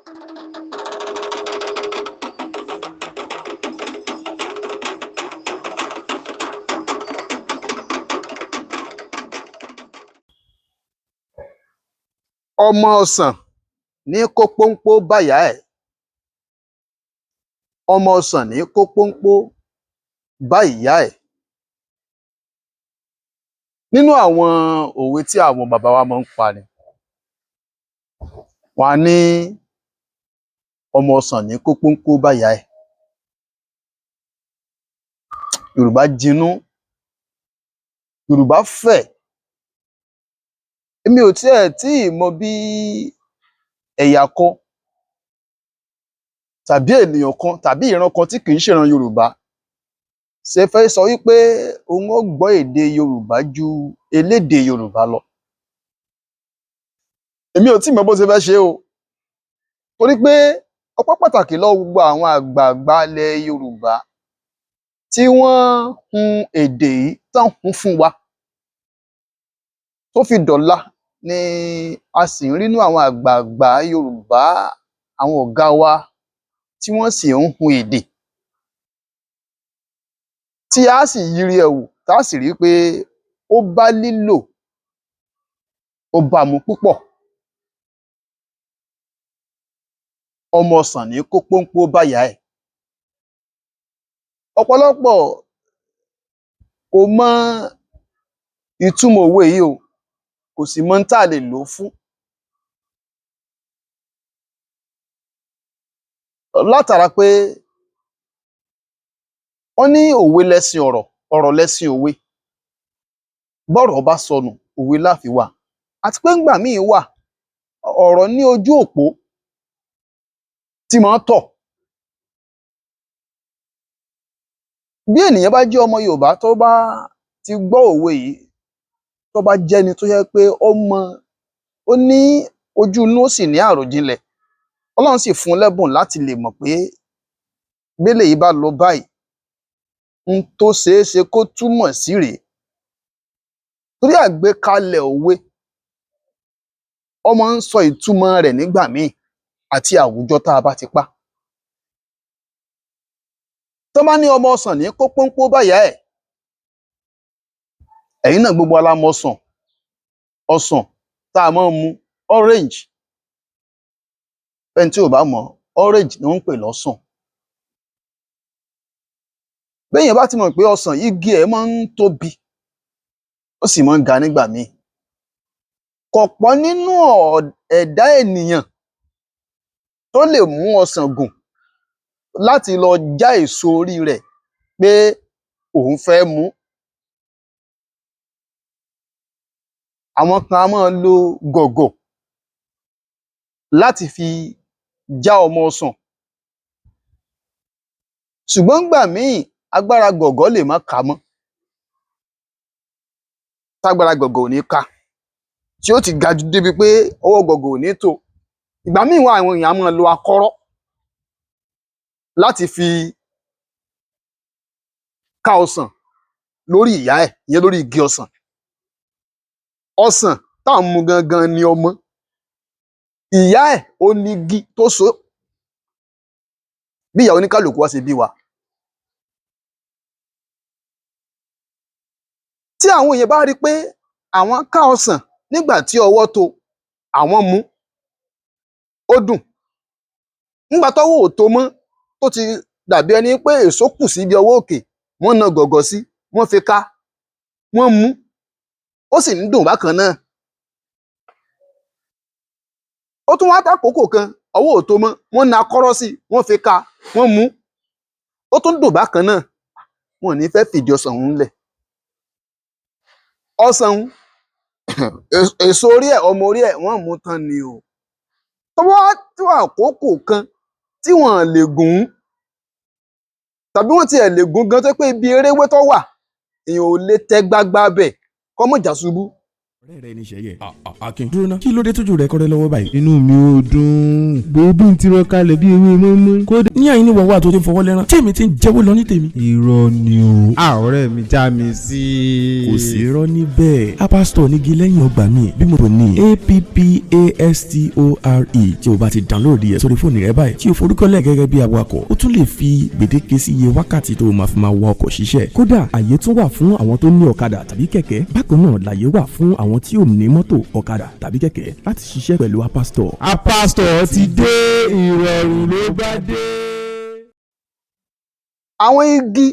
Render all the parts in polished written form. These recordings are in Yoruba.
Ọmọ ọsàn ní kó pónpó báyà ẹ̀. Ọmọ ọsàn ní kó pónpó bá ìyá ẹ̀. Nínú àwọn òwe tí àwọn bàbá wa máa ń pa ni, wọ́n á ní ọmọ ọsàn ní kó pónpó báyà ẹ̀. Yorùbá jinú, Yorùbá fẹ̀. Èmi ò tiẹ̀ tí ì mọ bí ẹ̀yà kan tàbí ènìyàn kan tàbí ìran kan tí kì í ṣèran Yorùbá ṣe fẹ́ sọ wípé òun ó gbọ́ èdè Yorùbá ju elédè Yorùbá lọ. Èmi ò tí ì mọ bó ṣe fẹ́ ṣe o, torí pé ọpẹ́ pàtàkì lọ́wọ́ gbogbo àwọn àgbààgbà ilẹ̀ Yorùbá tí wọ́n hun èdè yìí tán hun fún wa. Tó fi dọ̀la ni a sì ń rí nínú àwọn àgbààgbà Yorùbá, àwọn ọ̀gá wa tí wọ́n sì ń hun èdè, tí a sì yiri ẹ̀ wò tá a sì rí pé ó bá lílò, ó bá mu púpọ̀. Ọmọ ọsàn ní kó pónpó báyà ẹ̀. Ọ̀pọ̀lọpọ̀ kò mọ ìtumọ̀ òwe yìí o, kò sì mọ ohun tá a lè lò ó fún. Látara pé wọ́n ní òwe lẹṣin ọ̀rọ̀, ọ̀rọ̀ lẹṣin òwe. Bọ́rọ̀ bá sọnù, òwe la fi wá. Àti pé ńgbà míì wà, ọ̀rọ̀ ní ojú òpó tí máa ń tọ̀. Bí ènìyàn bá jẹ́ ọmọ Yorùbá tó bá ti gbọ́ òwe yìí, tó bá jẹ́ni tó jẹ́ pé ó ní ojú inú, ó sì ní àròjinlẹ̀, Ọlọ́run sì fún un lẹ́bùn láti lè mọ̀ pé béléyìí bá lọ báyìí, n tó ṣeé ṣe kó túmọ̀ sí rèé. Torí àgbékalẹ̀ òwe, ó máa ń sọ ìtumọ̀ rẹ̀ nígbà míì àti àwùjọ tá a bá ti pa. Tán bá ní ọmọ ọsàn ní kó pónpó báyà ẹ̀, ẹ̀yin náà gbogbo wa la mọ ọsàn. Ọsàn tá a máa ń mu, orange. Fẹ́ni tí ò bá mọ̀, orange ni wọ́n ń pè lọ́sàn. Béèyàn bá ti mọ̀ pé ọsàn igi ẹ̀ máa ń tóbi, ó sì máa ń ga nígbà míì. Kò pọ̀ nínú ẹ̀dá ènìyàn tó lè mú ọsàn gùn láti lọ já èso orí rẹ̀ pé òun fẹ́ mu. Àwọn kan a máa lo gọ̀gọ̀ láti fi já ọmọ ọsàn. Ṣùgbọ́n ńgbà míì, agbára gọ̀gọ̀ lè má ká mọ́. Tágbára gọ̀gọ̀ ò ní ká, tí ó ti ga jù débi pé ọwọ́ gọ̀gọ̀ ò ní tó. Ìgbà míì wà, àwọn èèyàn a máa lo akọ́rọ́ láti fi ká ọsàn lórí ìyá ẹ̀, ìyẹn lórí igi ọsàn. Ọsàn tá à ń mu gangan ni ọmọ. Ìyá ẹ̀ ó ní igi tó so ó. Bí ìyá oníkálùkù wá ṣe bí wa. Tí àwọn èèyàn bá rí pé àwọn ká ọsàn nígbà tí ọwọ́ tó, àwọn mu, ó dùn. Nígbà tọ́wọ́ ò tó mọ́, tó ti dàbí ẹni pé èso kù sí ibi ọwọ́ òkè, wọ́n na gọ̀gọ̀ sí, wọ́n fi ká, wọ́n mu, ó sì ń dùn bákan náà. Ó tún wá tákòókò kan, ọwọ́ ò tó mọ́, wọ́n na akọ́rọ́ sí, wọ́n fi ká, wọ́n mu, ó tún dùn bákan náà. Wọn ò ní fẹ́ fìdí ọsàn ọ̀hún lẹ̀. Ọsàn èso orí ẹ̀, ọmọ orí ẹ̀, wọ́n mú tán ni o. Tó bá wá tó àkókò kan tí wọn ò lè gùn ún, tàbí wọ́n tiẹ̀ lè gùn ún gan tó pé ibi eréwé tó wà, èèyàn ò lè tẹ gbagba bẹ̀ kó má já ṣubú. ọ̀rẹ́ rẹ ní sẹ́yẹ̀. Akin dúró náà kí ló dé tójú rẹ kọ́rẹ́ lọ́wọ́ báyìí. inú mi ò dùn bèbí ń tirọ kalẹ̀ bí ewé mọ́mọ́. kódà ní àyín ní wọ́n wà tó ti ń fọwọ́ lẹ́rán tèmi ti ń jẹ́wọ́ lọ ní tèmi. irọ́ ni o. ọ̀rẹ́ mi já mi sí i. kò sí irọ́ níbẹ̀. apastor nígi lẹ́yìn ọgbà mi bí mo bò ní appastore tí o bá ti download yẹ sórí fóònù rẹ báyìí tí o forúkọlẹ̀ gẹ́gẹ́ bí awakọ̀ o tún lè fi gbèdéke sí iye wákàtí tó o máa fi máa wa ọkọ̀ ṣiṣẹ́. kódà àyè tún wà fún àwọn tó ní ọ̀kadà tàbí kẹ̀kẹ́. bákan náà làyè wà fún àwọn tí ò ní mọ́tò ọ̀kadà tàbí kẹ̀kẹ́ láti ṣiṣẹ́ pẹ̀lú apastor. apastor ti dé, ìrọ̀rùn ló bá dé. àwọn igi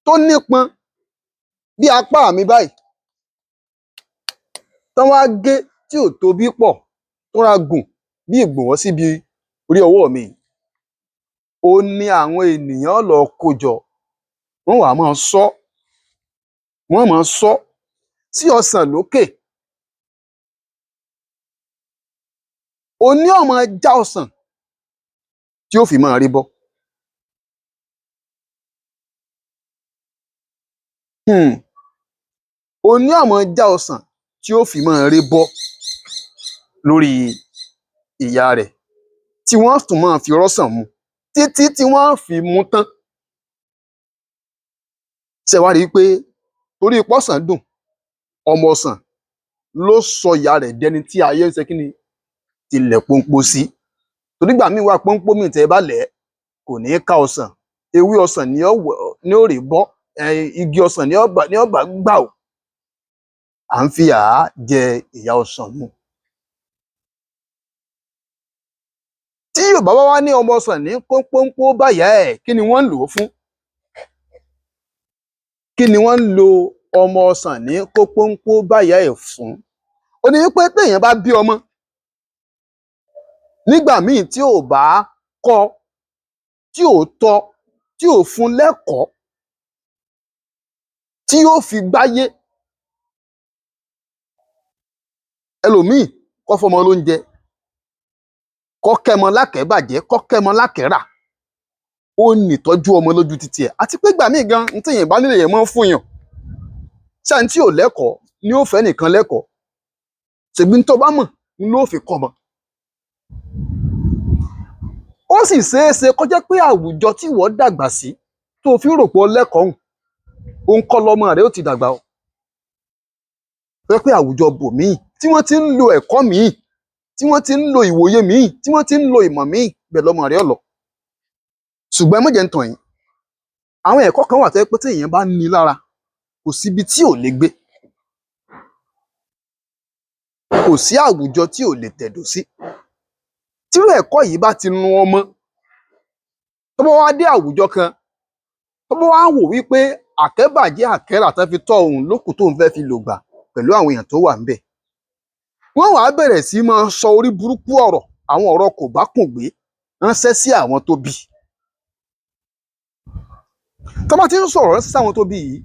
tó nípọn bí apá mi báyìí tán wá gé tí ò tóbi pọ̀ tó ra gùn bí ìgbọ̀nwọ́ síbi orí ọwọ́ mi ó ní àwọn ènìyàn lọ kó jọ wọ́n wá máa sọ wọ́n máa sọ sí ọsàn lókè oní ọmọ já ọsàn tí ó fi máa rí bọ́. Oní ọmọ já ọsàn tí ó fi máa rí bọ́ lórí ìyá rẹ̀ tí wọ́n tún máa fi rọ́sàn mu títí tí wọ́n fi mú tán. Ṣé wá rí i pé torí pọ́sàn dùn ọmọ ọsàn ló sọ ìyá rẹ̀ dẹni tí ayé ń ṣe kí ni tilẹ̀ pọ́npọ́ sí. Torí ìgbà míì wà pọ́npọ́ míì tẹ́ ẹ bá lẹ̀ kò ní í ká ọsàn ewé ọsàn ní ó rè bọ́ igi ọsàn ní ọba gbà ó à ń fi àá jẹ ìyá ọsàn mu. tí Yorùbá bá wá ní ọmọ ọsàn ní pọ́npọ́ báyà ẹ̀ kí ni wọ́n ń lò ó fún? kí ni wọ́n ń lo ọmọ ọsàn ní pọ́npọ́ báyà ẹ̀ fún? ó ní wípé téèyàn bá bí ọmọ nígbà míì tí ò bá kọ́ tí ò tọ́ tí ò fún lẹ́kọ̀ọ́ tí yóò fi gbáyé ẹlòmíì kọ́ fọmọ lóúnjẹ kọ́ kẹ́mọ lákẹ́bàjẹ́ kọ́ kẹ́mọ lákẹ́rà ó nìtọ́jú ọmọ lójú títí ẹ̀ àti pé gbà míì gan ní téèyàn bá nílé yẹn mọ́ fún yàn ṣáà tí ò lẹ́kọ̀ọ́ ni ó fẹ́ nìkan lẹ́kọ̀ọ́ ṣègbí tó bá mọ̀ ni ló fi kọ́ mọ. ó sì ṣeéṣe kó jẹ́ pé àwùjọ tí wọ́n dàgbà sí tó fi rò pé lẹ́kọ̀ọ́ òun kọ́ lọ́mọ rẹ̀ ó ti dàgbà o. pé àwùjọ bòmíì tí wọ́n ti ń lo ẹ̀kọ́ míì tí wọ́n ti ń lo ìwòye míì tí wọ́n ti ń lo ìmọ̀ míì bẹ́ẹ̀ lọ́mọ rẹ̀ ọ̀lọ́. ṣùgbọ́n ẹ má jẹ́ ń tàn yín àwọn ẹ̀kọ́ kan wà tó yẹ pé tí èèyàn bá ní lára kò síbi tí ò lè gbé kò sí àwùjọ tí ò lè tẹ̀dó sí. tírú ẹ̀kọ́ yìí bá ti nu ọmọ tó bá wá dé àwùjọ kan tó bá wá wò wípé àkẹ́bàjẹ́ àkẹ́rà tán fi tọ́ òun lókùn tóun fẹ́ fi lògbà pẹ̀lú àwọn èèyàn tó wà ń bẹ̀. wọ́n wàá bẹ̀rẹ̀ sí máa sọ orí burúkú ọ̀rọ̀ àwọn ọ̀rọ̀ kò bá kùn gbé ránṣẹ́ sí àwọn tó bí. tó bá ti ń sọ̀rọ̀ ránṣẹ́ sí àwọn tó bí yìí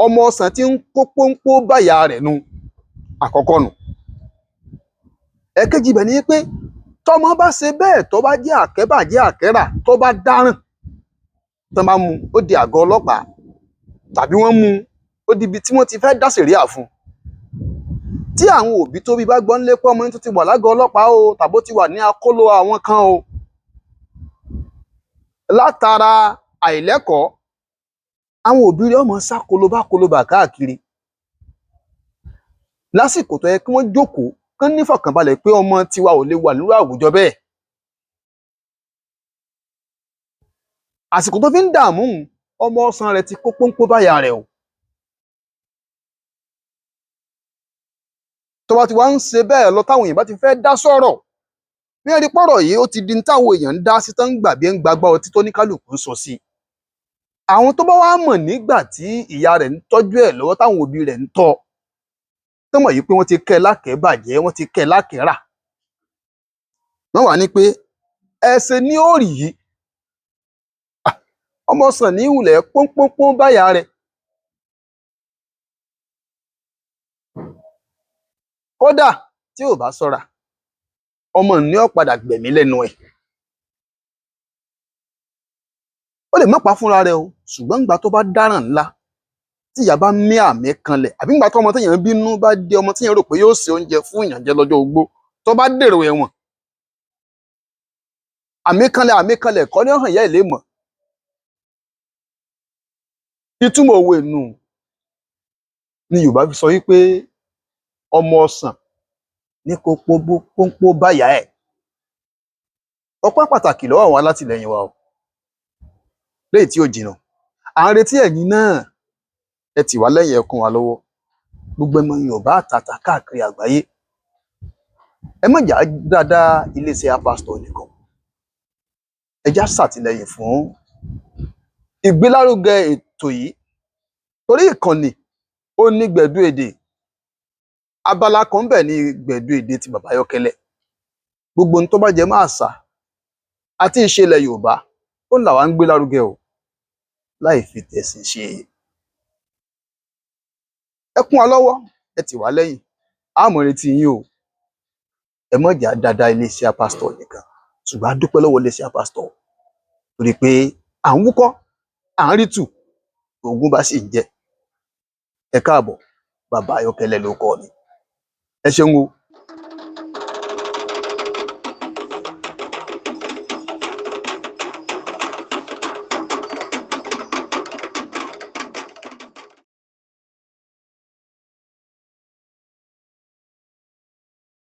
ọmọ ọsàn ti ń kó pọ́npọ́ báyà rẹ̀ nu àkọ́kọ́ nù. ẹ̀kejì bẹ̀ ni pé tọmọ bá ṣe bẹ́ẹ̀ tó bá jẹ́ àkẹ́bàjẹ́ àkẹ́rà tó bá dáràn tó bá mú ó di àgọ́ ọlọ́pàá tàbí wọ́n mú ó di ibi tí wọ́n ti fẹ́ dá sẹ̀ríà fún. tí àwọn òbí tó bí bá gbọ́ nílé pé ọmọ yín tó ti wà lágọ̀ọ́ ọlọ́pàá o tàbó ti wà ní akóló àwọn kan o látara àìlẹ́kọ̀ọ́ àwọn òbí rẹ̀ ọmọ sá kolobá káàkiri lásìkò tó yẹ kí wọ́n jókòó kán nífọ̀kànbalẹ̀ pé ọmọ tiwa ò lè wà nírú àwùjọ bẹ́ẹ̀. àsìkò tó fi ń dààmú ọmọ ọsàn rẹ̀ ti kó pọ́npọ́ báyà rẹ̀ o. tó bá ti wá ń ṣe bẹ́ẹ̀ lọ táwọn èèyàn bá ti fẹ́ dá sọ̀rọ̀ bí ẹni pọ̀rọ̀ yìí ó ti di táwọn èèyàn ń dá sí tán gbà bí ẹ ń gbagbá ọtí tó ní kálukú ń sọ sí i. àwọn tó bá wá mọ̀ nígbà tí ìyá rẹ̀ ń tọ́jú ẹ̀ lọ́wọ́ táwọn òbí rẹ̀ ń tọ́ tó mọ̀ yìí pé wọ́n ti kẹ́ lákẹ́bàjẹ́ wọ́n ti kẹ́ lákẹ́rà wọ́n wà ní pé ẹsẹ̀ ní òòrì yìí ọmọ ọsàn ní ìwùlẹ̀ pọ́npọ́npọ́n báyà rẹ̀. kódà tí ò bá ṣọ́ra ọmọ ní ó padà gbẹ̀mí lẹ́nu ẹ̀. ó lè má pa fúnra rẹ̀ o ṣùgbọ́n ìgbà tó bá dáràn ńlá tí ìyá bá mí àmì kanlẹ̀ àbí nígbà tó ọmọ téèyàn bínú bá dé ọmọ téèyàn rò pé yóò ṣe oúnjẹ fún ìyànjẹ lọ́jọ́ ogbó tó bá dèrò ẹ̀wọ̀n àmì kanlẹ̀ kọ́ ní hàn ìyá ẹ̀ lè mọ̀. Ìtumọ̀ òwe nù ni Yorùbá fi sọ wípé ọmọ ọsàn ní kó pọ́npó báyà ẹ̀. Ọpẹ́ pàtàkì lọ́wọ́ àwọn alátìlẹyìn wa o léyìí tí ò jìnnà à ń retí ẹ̀yin náà ẹ tì wá lẹ́yìn ẹ kún wa lọ́wọ́ gbogbo ọmọ Yorùbá àtàtà káàkiri àgbáyé ẹ má jà dáadáa iléeṣẹ́ apastor nìkan ẹ já ṣàtìlẹyìn fún ìgbélárugẹ ètò yìí torí ìkànnì ó ní gbẹ̀du èdè abala kan bẹ̀ ní gbẹ̀du èdè ti Baba Ayokele gbogbo ohun tó bá jẹ mọ́ àṣà àti ìṣẹ̀lẹ̀ Yorùbá ó là wá ń gbé lárugẹ o láì fi tẹ̀sìn ṣe ẹ kún wa lọ́wọ́ ẹ tì wá lẹ́yìn a mọ̀ retí yín o ẹ má jà dáadáa iléeṣẹ́ apastor nìkan ṣùgbọ́n a dúpẹ́ lọ́wọ́ iléeṣẹ́ apastor torí pé à ń wúkọ́ à ń rí tù ogun bá sì ń jẹ ẹ káàbọ̀ Baba Ayokele ló kọ́ ni ẹ ṣeun o.